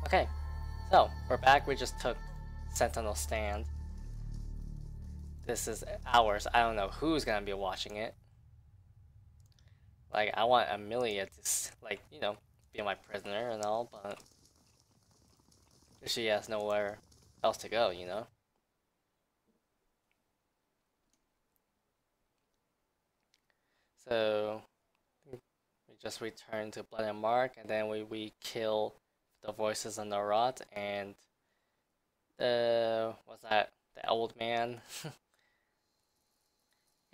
Okay, so we're back. We just took Sentinel Stand. This is ours. I don't know who's gonna be watching it. Like, I want Amelia to, like, you know, be my prisoner and all, but she has nowhere else to go, you know? So, we just return to Blood and Mark, and then we kill the voices on the rot, and what's that? The old man.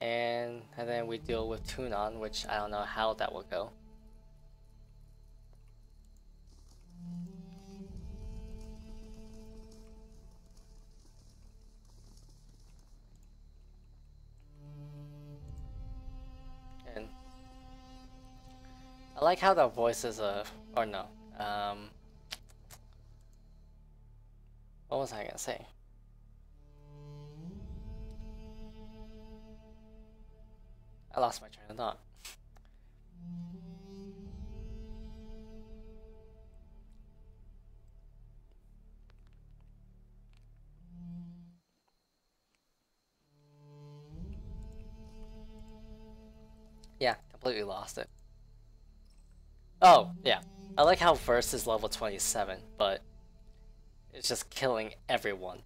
And then we deal with Tunon, which I don't know how that will go. And I like how the voices of, or no, what was I gonna say? I lost my train of thought. Yeah, completely lost it. Oh, yeah. I like how Verse is level 27, but it's just killing everyone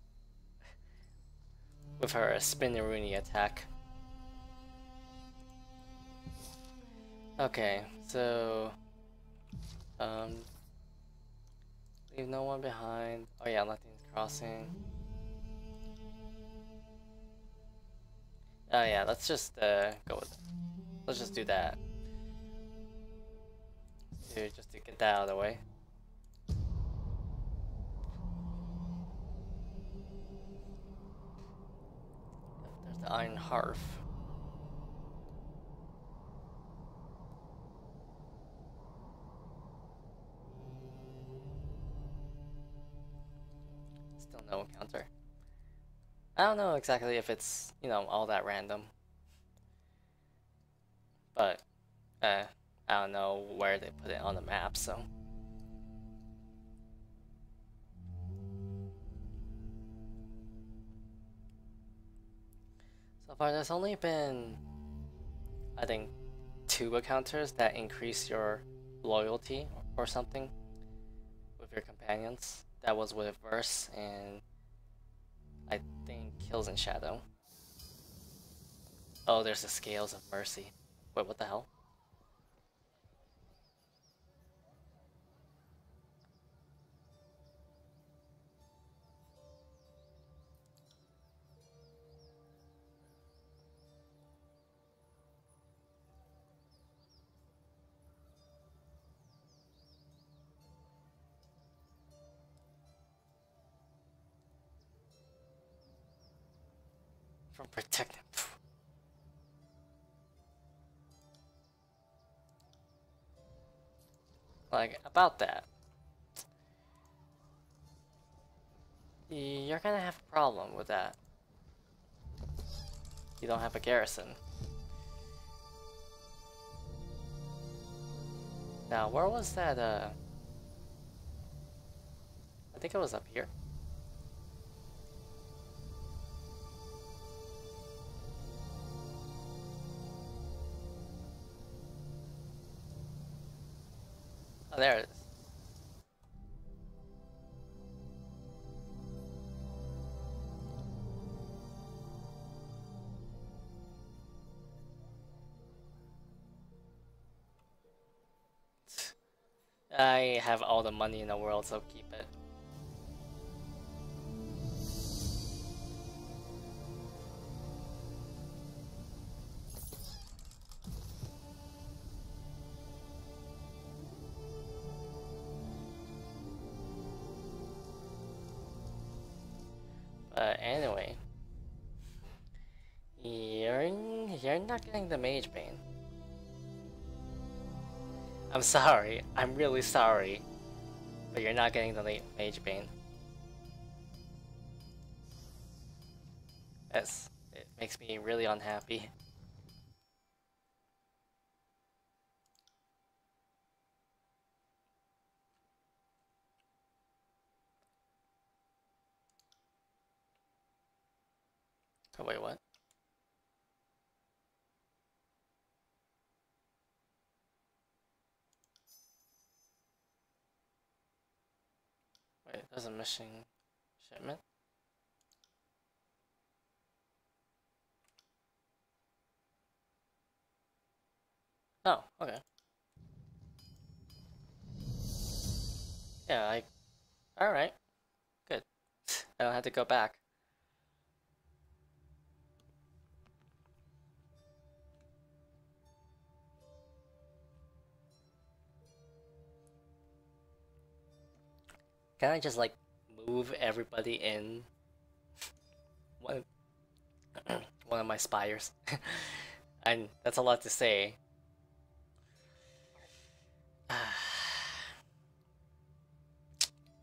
with her Spinneroonie attack. Okay, so leave no one behind. Oh yeah, nothing's crossing. Oh yeah, let's just go with it. Let's just do that. Just to get that out of the way. There's the Iron Hearth. Still no encounter. I don't know exactly if it's, you know, all that random. But, I don't know where they put it on the map, so. So far, there's only been, I think, 2 encounters that increase your loyalty or something with your companions. That was with Verse and I think Kills in Shadow. Oh, there's the Scales of Mercy. Wait, what the hell? From protecting. Like, about that. You're gonna have a problem with that. You don't have a garrison. Now, where was that, I think it was up here. Oh, there it is. I have all the money in the world, so keep it. But anyway, you're not getting the Mage Bane. I'm sorry. I'm really sorry. But you're not getting the Mage Bane. Yes, it makes me really unhappy. Oh, wait, what? Wait, there's a missing shipment? Oh, okay. Yeah, alright. Good. I don't have to go back. Can I just, like, move everybody in one, one of my spires? And that's a lot to say.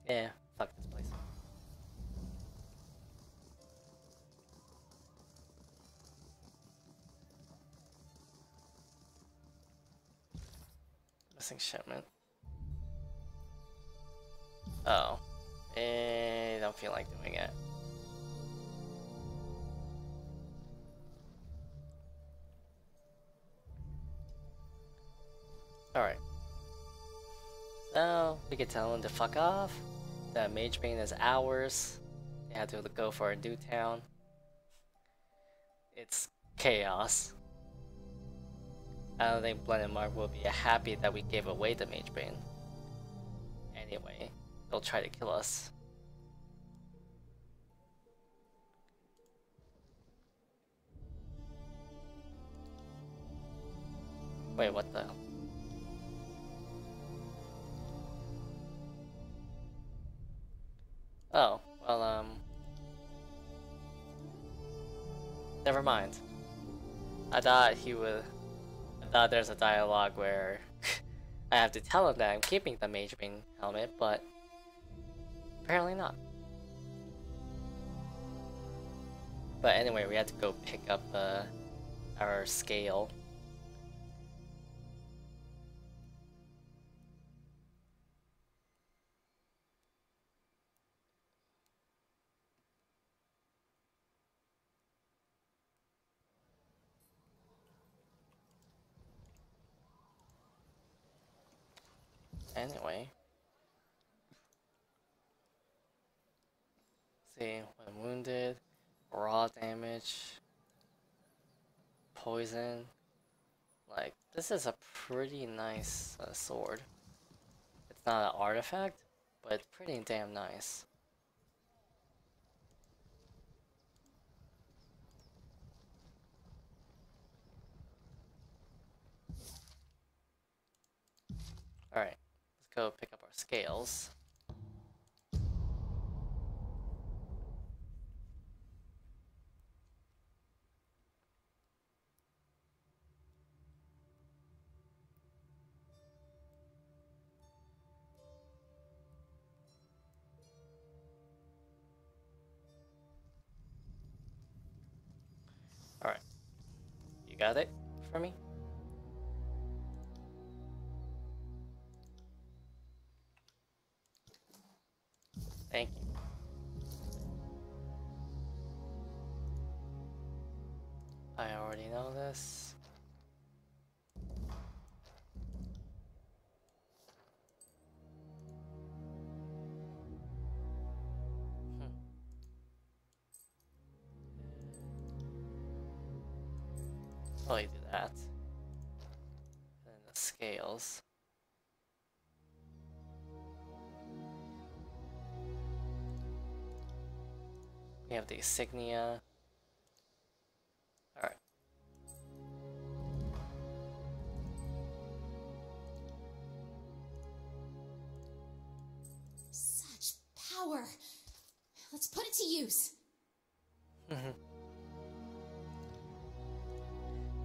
Yeah, fuck this place. Missing shipment. Oh. I don't feel like doing it. Alright. So, we can tell them to fuck off. That Mage Bane is ours. They have to go for a new town. It's chaos. I don't think Blended Mark will be happy that we gave away the Mage Bane. Anyway, they'll try to kill us. Wait, what the? Oh, well, never mind. I thought he would. I thought there's a dialogue where I have to tell him that I'm keeping the Mage Bane helmet, but apparently not. But anyway, we had to go pick up our scale. Anyway. See, when wounded, raw damage, poison. Like, this is a pretty nice sword. It's not an artifact, but it's pretty damn nice. Alright, let's go pick up our scales. Alright, you got it for me? Thank you. I already know this. Probably do that. And then the scales. We have the insignia. Alright. Such power. Let's put it to use.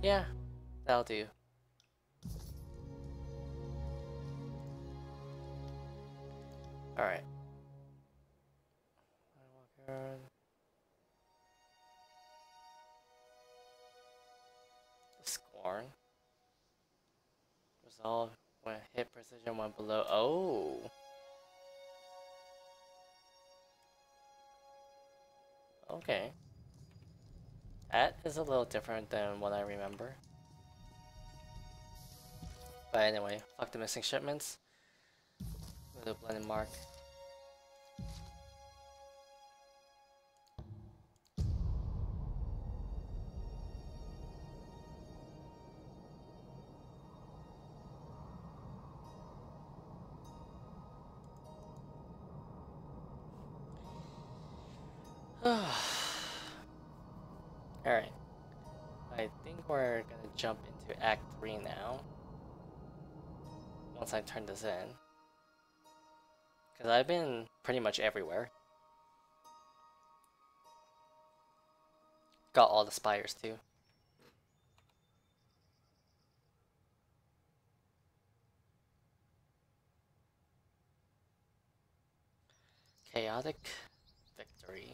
Yeah, that'll do. Alright. The Scorn. Resolve when hit precision went below. Oh! Okay. That is a little different than what I remember. But anyway, fuck the missing shipments. With a blended mark. Alright. I think we're gonna jump into Act 3 now. Once I turn this in. Because I've been pretty much everywhere. Got all the spires too. Chaotic victory.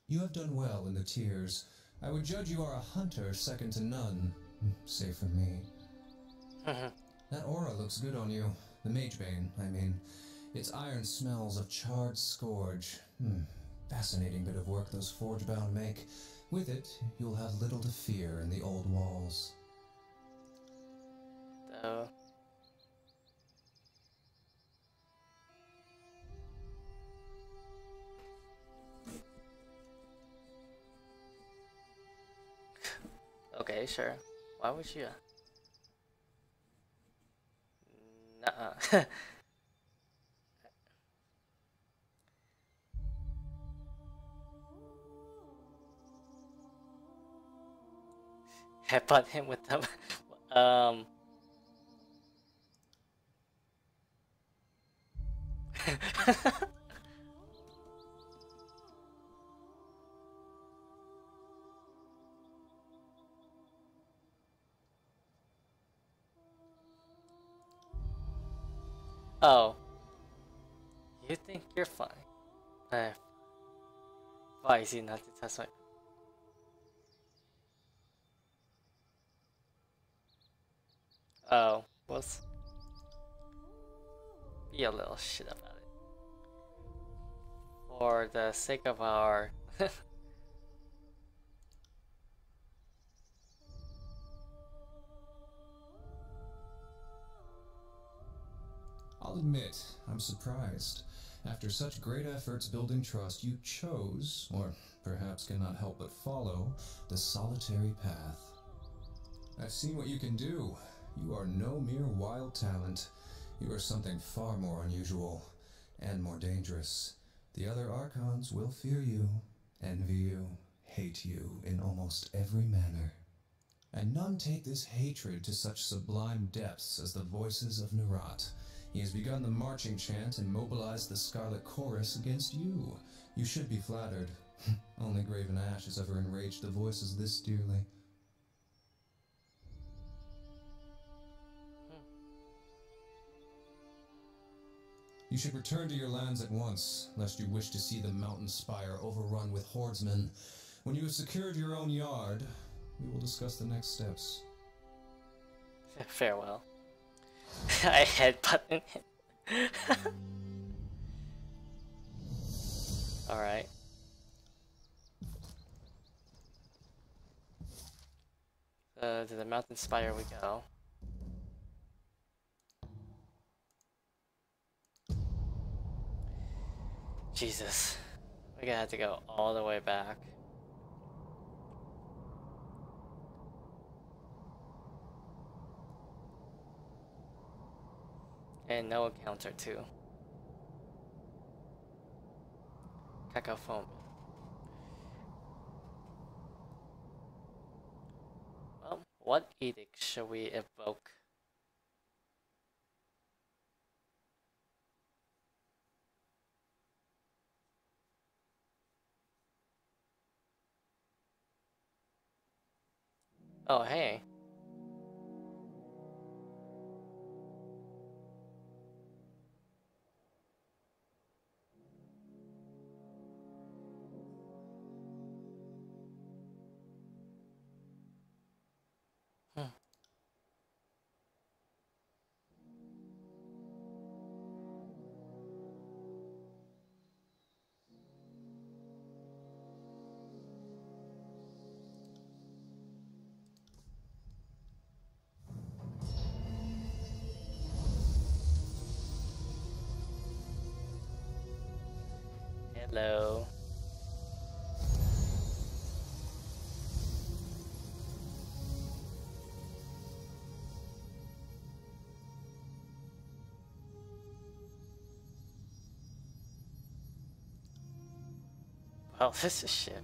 You have done well in the tiers. I would judge you are a hunter second to none, save for me. That aura looks good on you. The Magebane, I mean. Its iron smells of charred scourge. Fascinating bit of work those forge-bound make. With it, you'll have little to fear in the old walls. So... Okay, sure. Why would you? Nuh-uh. Headbutt him with them. Oh. You think you're funny. Why is he not to test my... Oh, was... Be a little shit about it. For the sake of our... I'll admit, I'm surprised. After such great efforts building trust, you chose, or perhaps cannot help but follow, the solitary path. I've seen what you can do. You are no mere wild talent. You are something far more unusual, and more dangerous. The other Archons will fear you, envy you, hate you in almost every manner. And none take this hatred to such sublime depths as the voices of Nerat. He has begun the marching chant and mobilized the Scarlet Chorus against you. You should be flattered. Only Graven Ash has ever enraged the voices this dearly. You should return to your lands at once, lest you wish to see the mountain spire overrun with hordemen. When you have secured your own yard, we will discuss the next steps. Farewell. I headbutted him. Alright. To the mountain spire we go. Jesus. We're gonna have to go all the way back. And no encounter too. Cacophone. Well, what edict should we evoke? Oh, hey. Hello. Well, this is shit.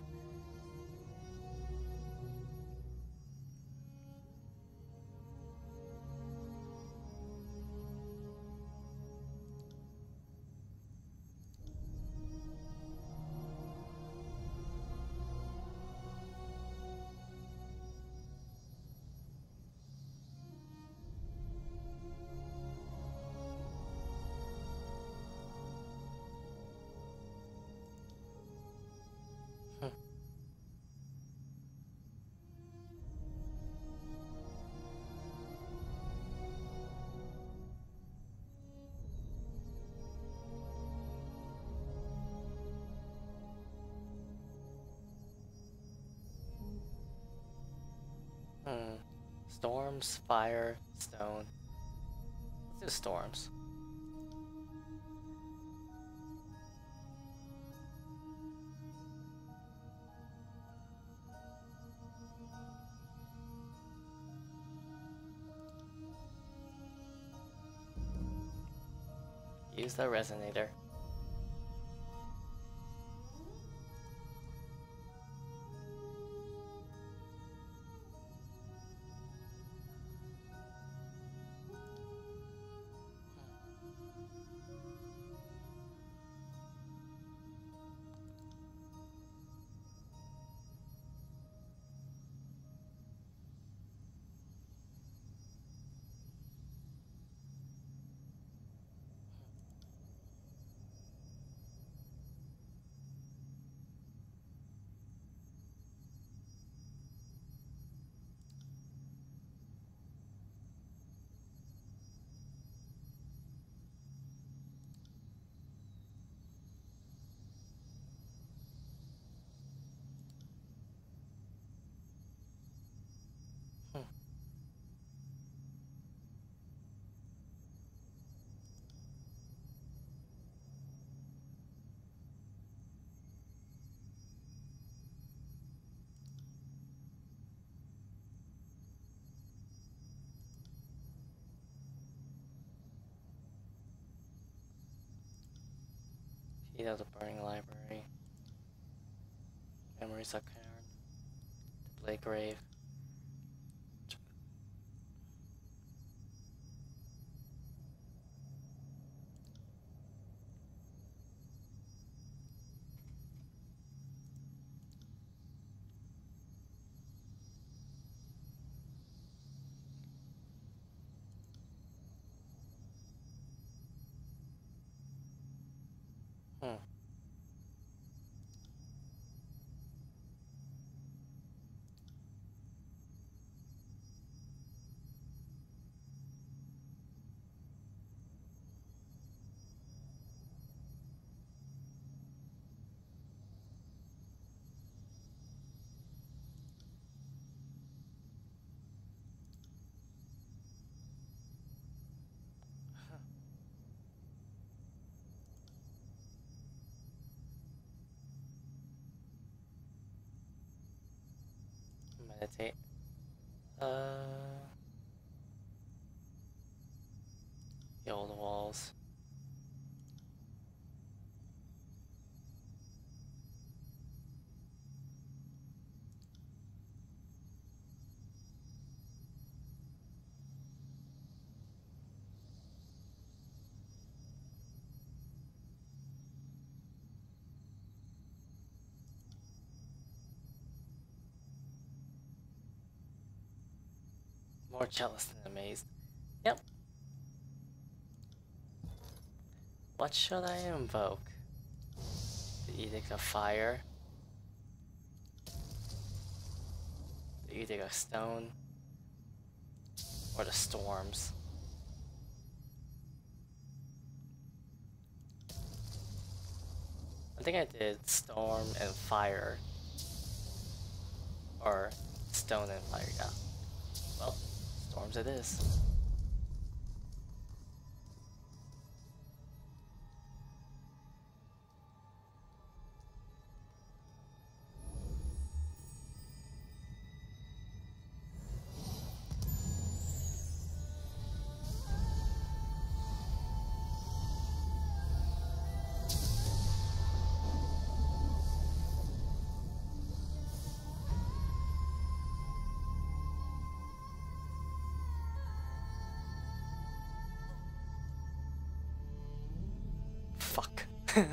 Storms, fire, stone. Let's do storms. Use the resonator. Heat of the burning library. Memories of Cairn. Display grave. Meditate. Heal the walls. More jealous than amazed. Yep. What should I invoke? The Edict of Fire? The Edict of Stone? Or the Storms? I think I did Storm and Fire. Or Stone and Fire, yeah. Well, Storms it is. Hey.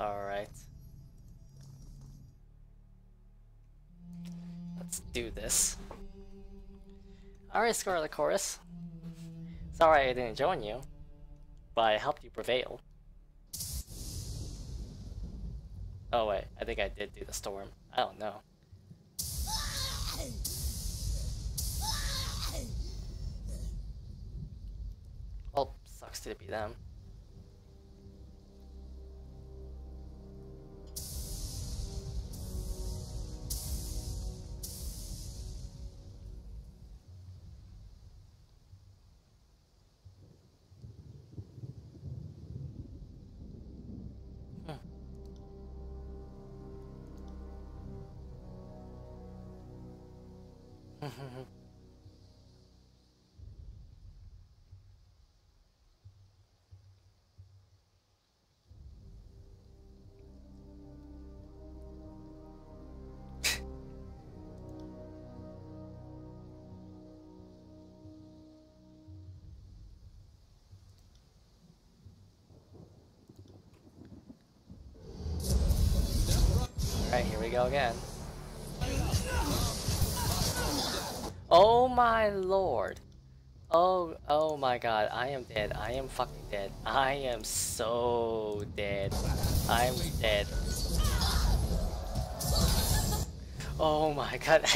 All right. Let's do this. Alright, Scarlet Chorus. Sorry I didn't join you, but I helped you prevail. Oh wait, I think I did do the storm. I don't know. Well, sucks to be them. Alright, here we go again. Oh my lord. Oh my god, I am dead. I am fucking dead. I am so dead. I'm dead. Oh my god.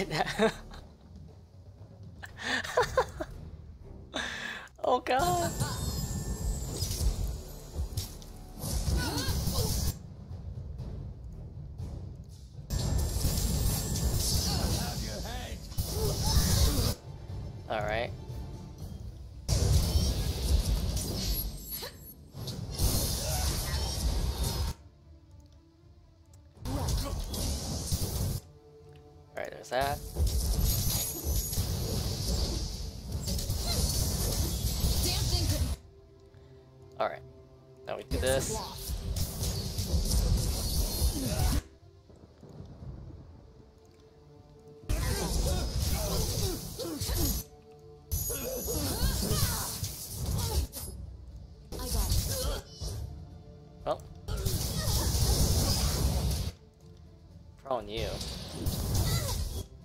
Oh god. Alright. Alright, there's that. Alright. Now we do this. Well. Prone you.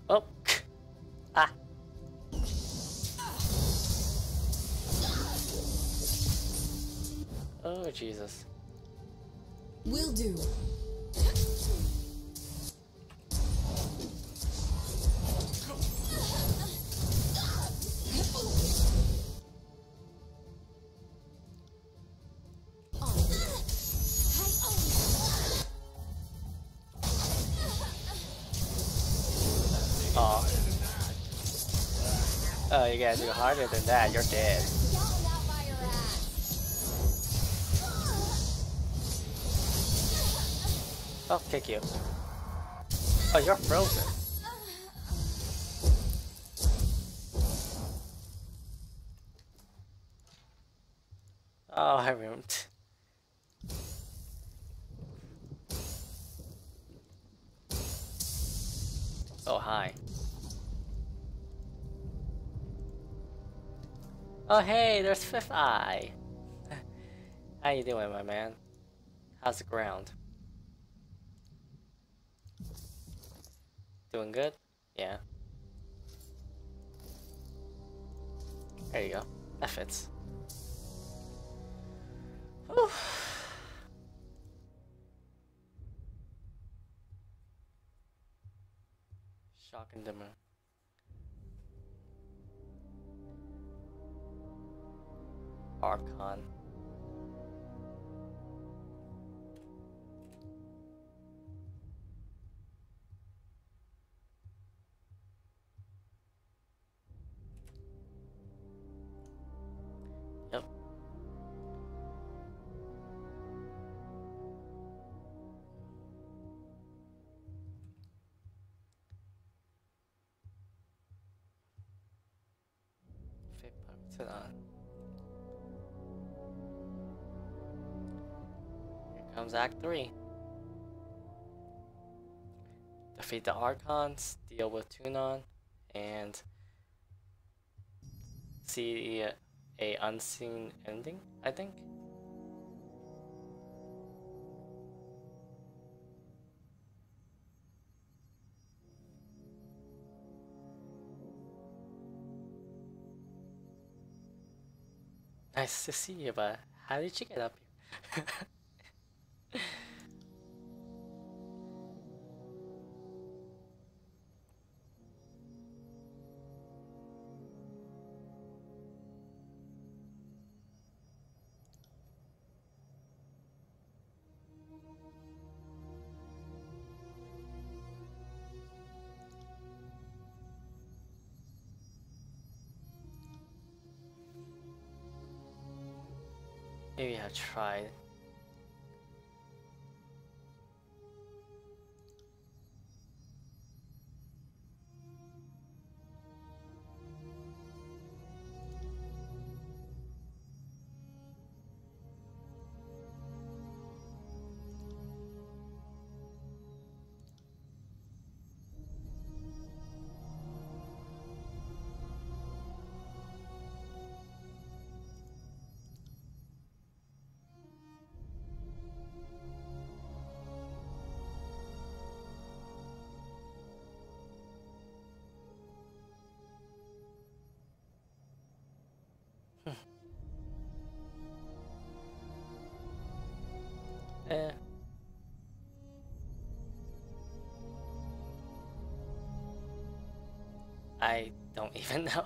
Oh. Ah. Oh, Jesus. Will do. Aw. Oh, you gotta do harder than that. You're dead. I'll kick you. Oh, you're frozen. Oh, I remember. Oh, hi. Oh, hey, there's Fifth Eye. How you doing, my man? How's the ground? Doing good? Yeah. There you go. That fits. Whew. Shock and dimmer. Archon. Yep. Tunon. Here comes Act 3. Defeat the Archons, deal with Tunon, and see a unseen ending, I think. Nice to see you, but how did you get up here? Maybe I'll try. Eh, I don't even know.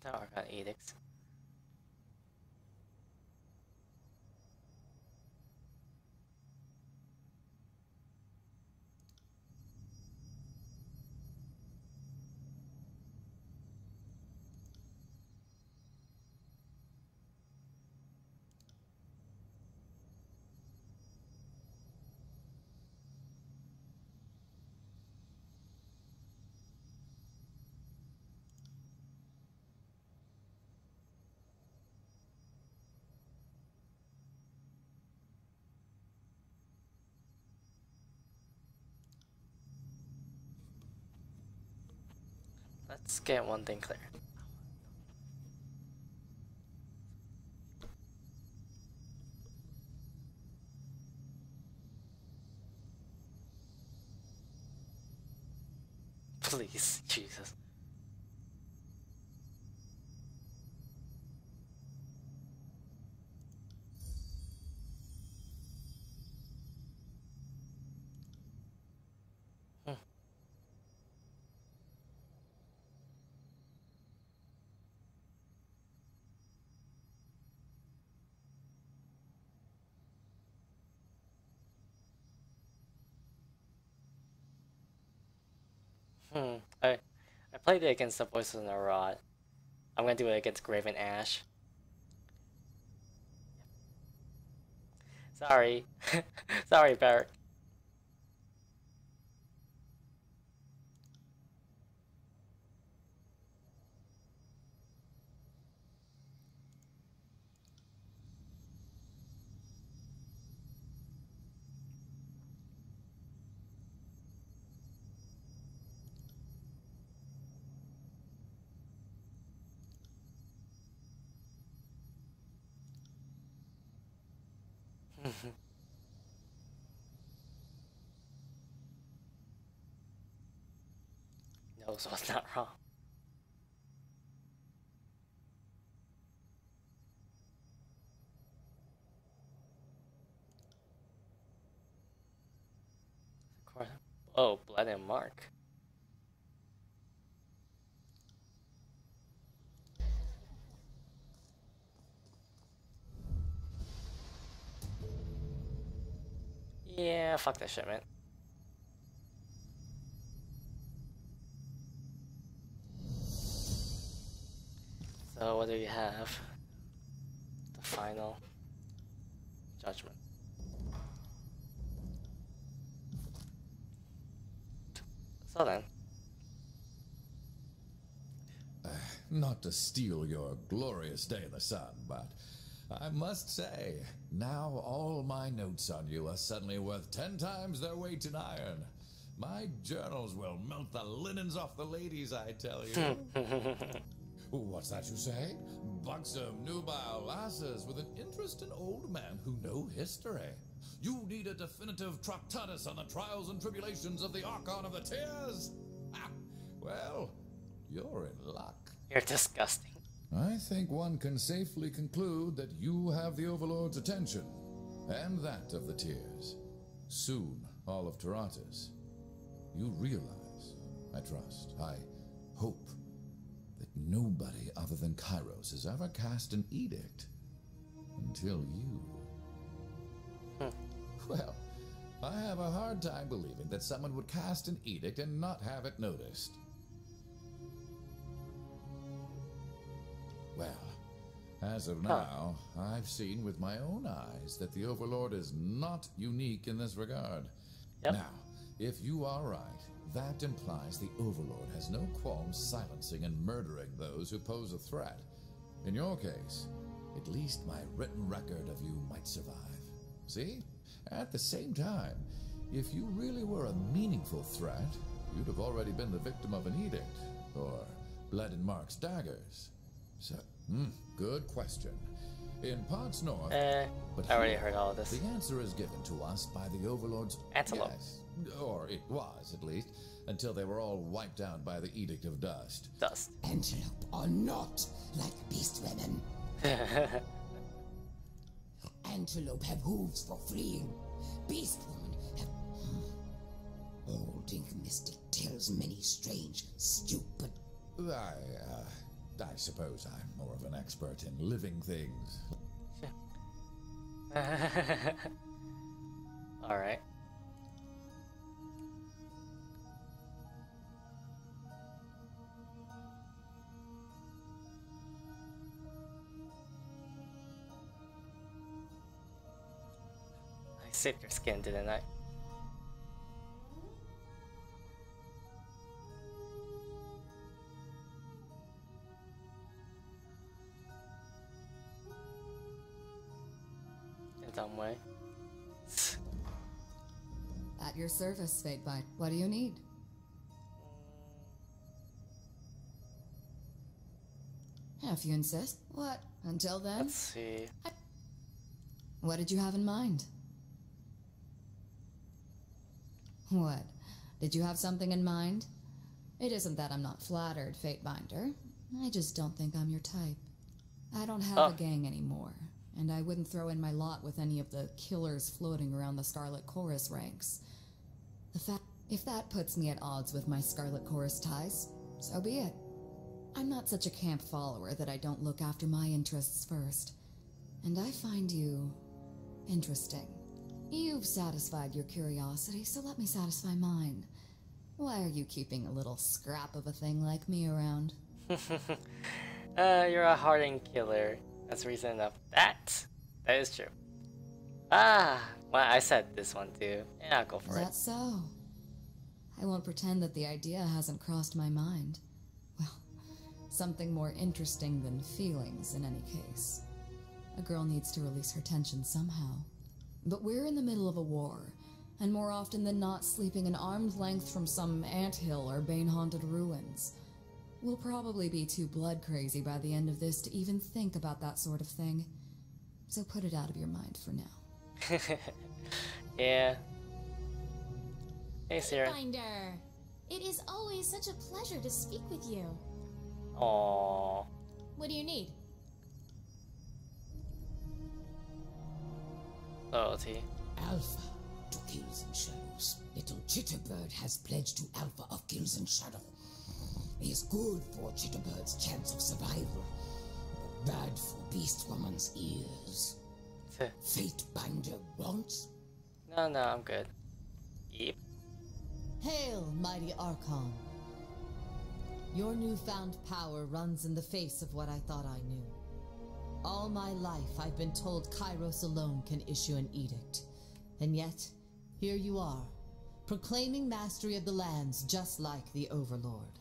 The Archon edicts. Let's get one thing clear. Please, Jesus. Hmm. Hmm. I played it against the Voices in a Rod. I'm gonna do it against Graven Ash. Sorry. Sorry, Barrett. No, so it's not wrong. Of course. Oh, blood and mark. Yeah, fuck that shit, man. So what do you have? The final judgment. So then. Not to steal your glorious day in the sun, but I must say, now all my notes on you are suddenly worth 10 times their weight in iron. My journals will melt the linens off the ladies, I tell you. What's that you say? Buxom, nubile lasses with an interest in old men who know history. You need a definitive Tractatus on the trials and tribulations of the Archon of the Tears? Ha! Well, you're in luck. You're disgusting. I think one can safely conclude that you have the Overlord's attention, and that of the Tears. Soon, all of Taratas. You realize, I trust, I hope, that nobody other than Kairos has ever cast an edict until you. Well, I have a hard time believing that someone would cast an edict and not have it noticed. Well, as of now, I've seen with my own eyes that the Overlord is not unique in this regard. Yep. Now, if you are right, that implies the Overlord has no qualms silencing and murdering those who pose a threat. In your case, at least my written record of you might survive. See? At the same time, if you really were a meaningful threat, you'd have already been the victim of an edict, or Blood and Mark's daggers. So, good question. In parts north, but I already here, heard all of this. the answer is given to us by the Overlord's Antelope. Yes, or it was, at least, until they were all wiped out by the Edict of Dust. Dust. Antelope are not like beast women. Antelope have hooves for fleeing. Beast women have... Old ink mystic tells many strange, stupid... I suppose I'm more of an expert in living things. Alright. I saved your skin, didn't I? In some way. At your service, Fatebite. What do you need? If you insist. What? Until then? Let's see. What did you have in mind? What? Did you have something in mind? It isn't that I'm not flattered, Fatebinder. I just don't think I'm your type. I don't have a gang anymore, and I wouldn't throw in my lot with any of the killers floating around the Scarlet Chorus ranks. If that puts me at odds with my Scarlet Chorus ties, so be it. I'm not such a camp follower that I don't look after my interests first. And I find you interesting. You've satisfied your curiosity, so let me satisfy mine. Why are you keeping a little scrap of a thing like me around? You're a hardened killer. That's reason enough. That is true. Ah, well, I said this one too. Yeah, I'll go Is for it. that so? I won't pretend that the idea hasn't crossed my mind. Well, something more interesting than feelings in any case. A girl needs to release her tension somehow. But we're in the middle of a war, and more often than not sleeping an arm's length from some anthill or bane-haunted ruins. We'll probably be too blood crazy by the end of this to even think about that sort of thing. So put it out of your mind for now. Yeah. Hey, Sarah. Finder, it is always such a pleasure to speak with you. Aww. What do you need? Loyalty. Alpha to Kills and Shadows. Little Chitterbird has pledged to Alpha of Kills and Shadow. He is good for Chitterbird's chance of survival, but bad for Beast Woman's ears. Fate Binder wants? No, I'm good. Yep. Hail, mighty Archon. Your newfound power runs in the face of what I thought I knew. All my life I've been told Kairos alone can issue an edict. And yet, here you are, proclaiming mastery of the lands just like the Overlord.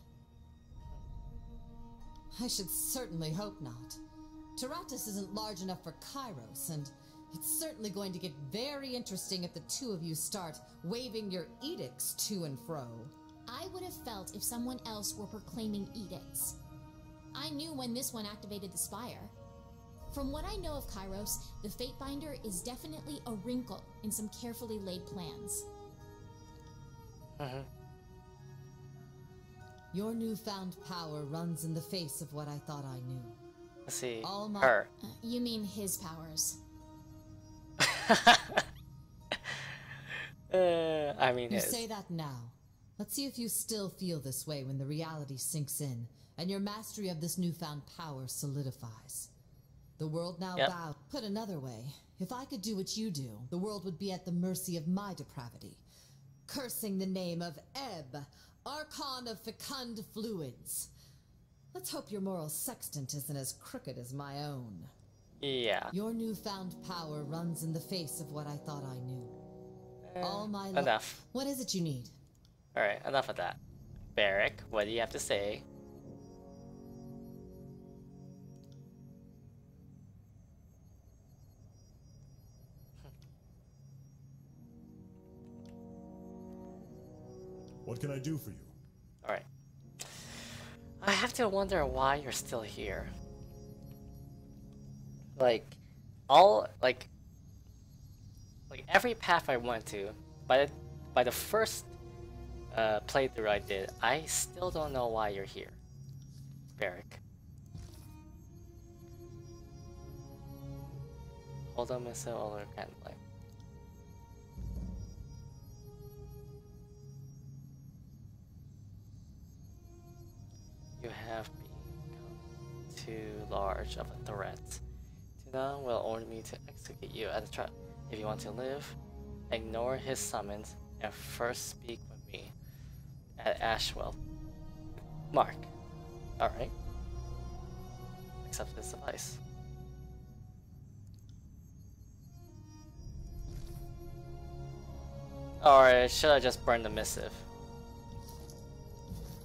I should certainly hope not. Taratus isn't large enough for Kairos, and it's certainly going to get very interesting if the two of you start waving your edicts to and fro. I would have felt if someone else were proclaiming edicts. I knew when this one activated the spire. From what I know of Kairos, the Fate Binder is definitely a wrinkle in some carefully laid plans. Your newfound power runs in the face of what I thought I knew. Let's see. All my- Her. You mean his powers. I mean, You his. say that now. Let's see if you still feel this way when the reality sinks in and your mastery of this newfound power solidifies. The world now bows. Put another way, if I could do what you do, the world would be at the mercy of my depravity. Cursing the name of Ebb, Archon of Fecund Fluids. Let's hope your moral sextant isn't as crooked as my own. Yeah. Your newfound power runs in the face of what I thought I knew. All my life. Enough. What is it you need? Alright, enough of that. Barrick, what do you have to say? What can I do for you? Alright. I have to wonder why you're still here. Like, every path I went to, by the first playthrough I did, I still don't know why you're here, Barrick. Hold on, missile or kind of like. You have become too large of a threat. Tina will order me to execute you at the trial. If you want to live, ignore his summons and first speak with me at Ashwell. Mark. Alright. Accept this advice. Or should I just burn the missive?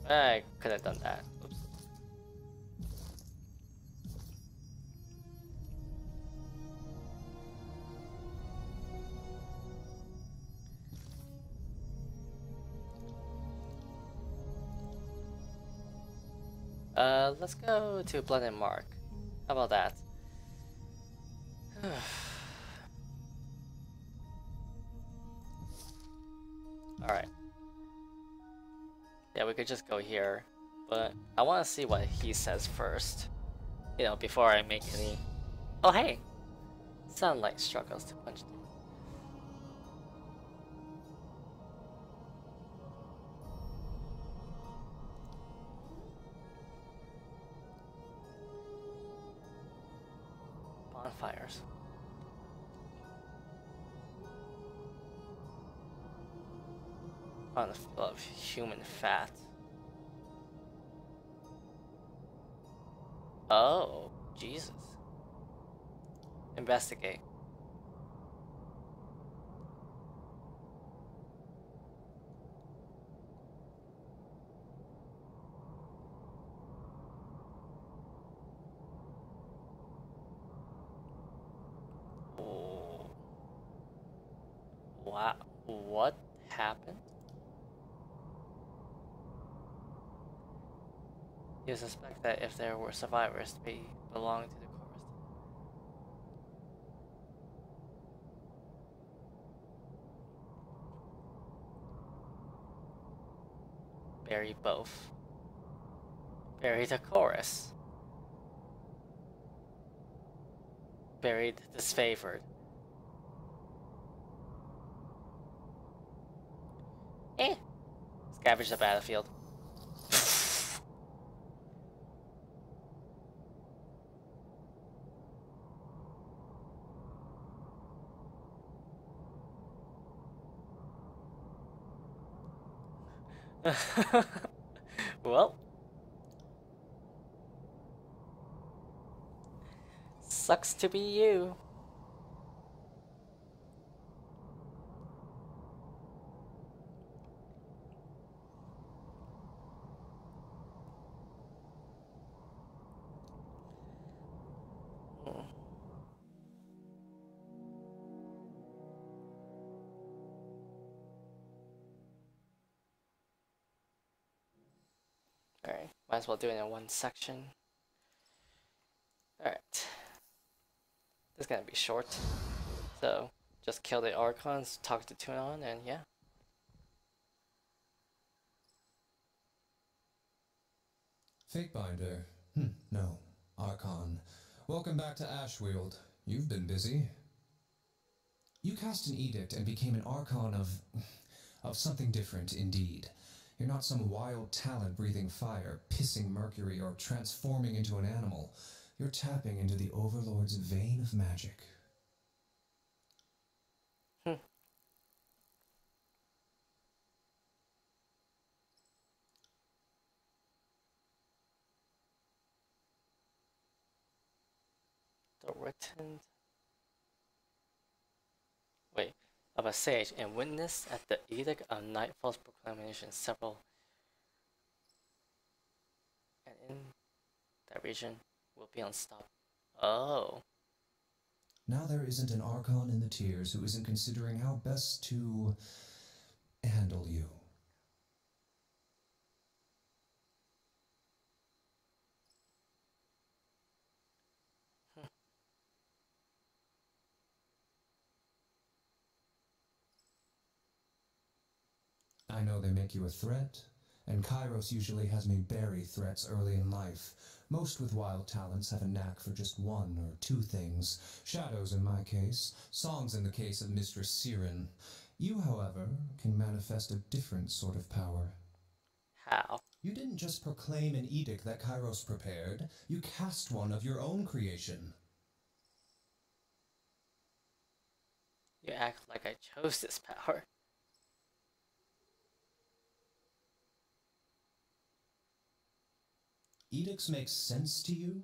I could have done that. Oops. Let's go to Blood and Mark. How about that? Alright. Yeah, we could just go here, but I want to see what he says first. You know, before I make any... Oh, hey! Sunlight struggles to punch through. Bonfires. On the feel of human fat. Oh, Jesus. Investigate. Wow, what happened? You suspect that if there were survivors, they belong to the chorus. Bury both. Bury the chorus. Bury the disfavored. Scavenge the battlefield. Well, sucks to be you. Alright, might as well do it in one section. Alright. This is gonna be short. So, just kill the Archons, talk to Tunon, and yeah. Fatebinder. No. Archon. Welcome back to Ashweald. You've been busy. You cast an edict and became an Archon of something different indeed. You're not some wild talent breathing fire, pissing mercury, or transforming into an animal. You're tapping into the Overlord's vein of magic. The written... Wait. Of a sage and witness at the Edict of Nightfall's proclamation several... And in that region will be unstopped. Oh. Now there isn't an Archon in the tiers who isn't considering how best to handle you. I know they make you a threat, and Kairos usually has me bury threats early in life. Most with wild talents have a knack for just one or two things. Shadows in my case, songs in the case of Mistress Siren. You, however, can manifest a different sort of power. How? You didn't just proclaim an edict that Kairos prepared, you cast one of your own creation. You act like I chose this power. Edicts make sense to you?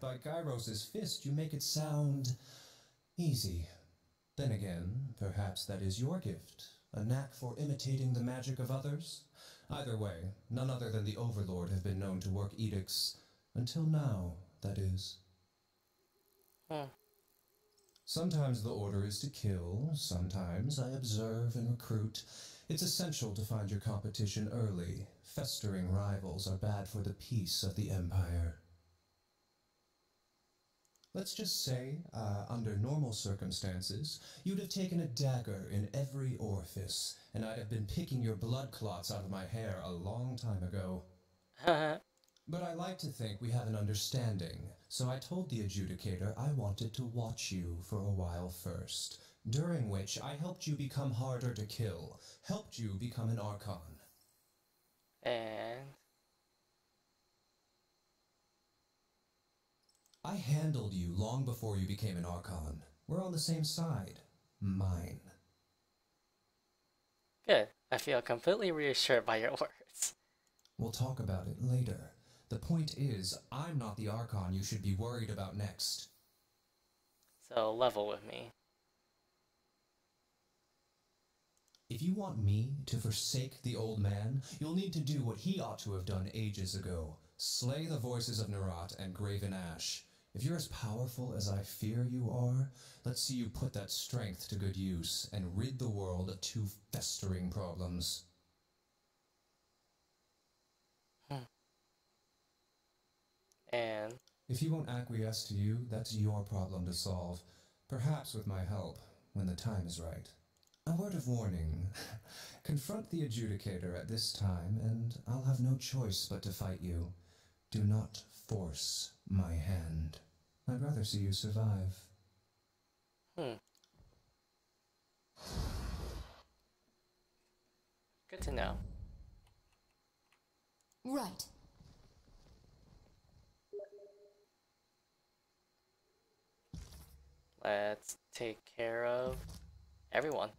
By Kairos' fist, you make it sound easy. Then again, perhaps that is your gift, a knack for imitating the magic of others. Either way, none other than the Overlord have been known to work edicts, until now, that is. Sometimes the order is to kill, sometimes I observe and recruit. It's essential to find your competition early. Festering rivals are bad for the peace of the Empire. Let's just say, under normal circumstances, you'd have taken a dagger in every orifice, and I'd have been picking your blood clots out of my hair a long time ago. But I like to think we have an understanding, so I told the adjudicator I wanted to watch you for a while first, during which I helped you become harder to kill, helped you become an Archon. And... I handled you long before you became an Archon. We're on the same side. Mine. Good. I feel completely reassured by your words. We'll talk about it later. The point is, I'm not the Archon you should be worried about next. So level with me. If you want me to forsake the old man, you'll need to do what he ought to have done ages ago. Slay the voices of Nerat and Graven Ash. If you're as powerful as I fear you are, let's see you put that strength to good use and rid the world of two festering problems. And if he won't acquiesce to you, that's your problem to solve. Perhaps with my help, when the time is right. A word of warning. Confront the adjudicator at this time, and I'll have no choice but to fight you. Do not force my hand. I'd rather see you survive. Good to know. Right. Let's take care of everyone.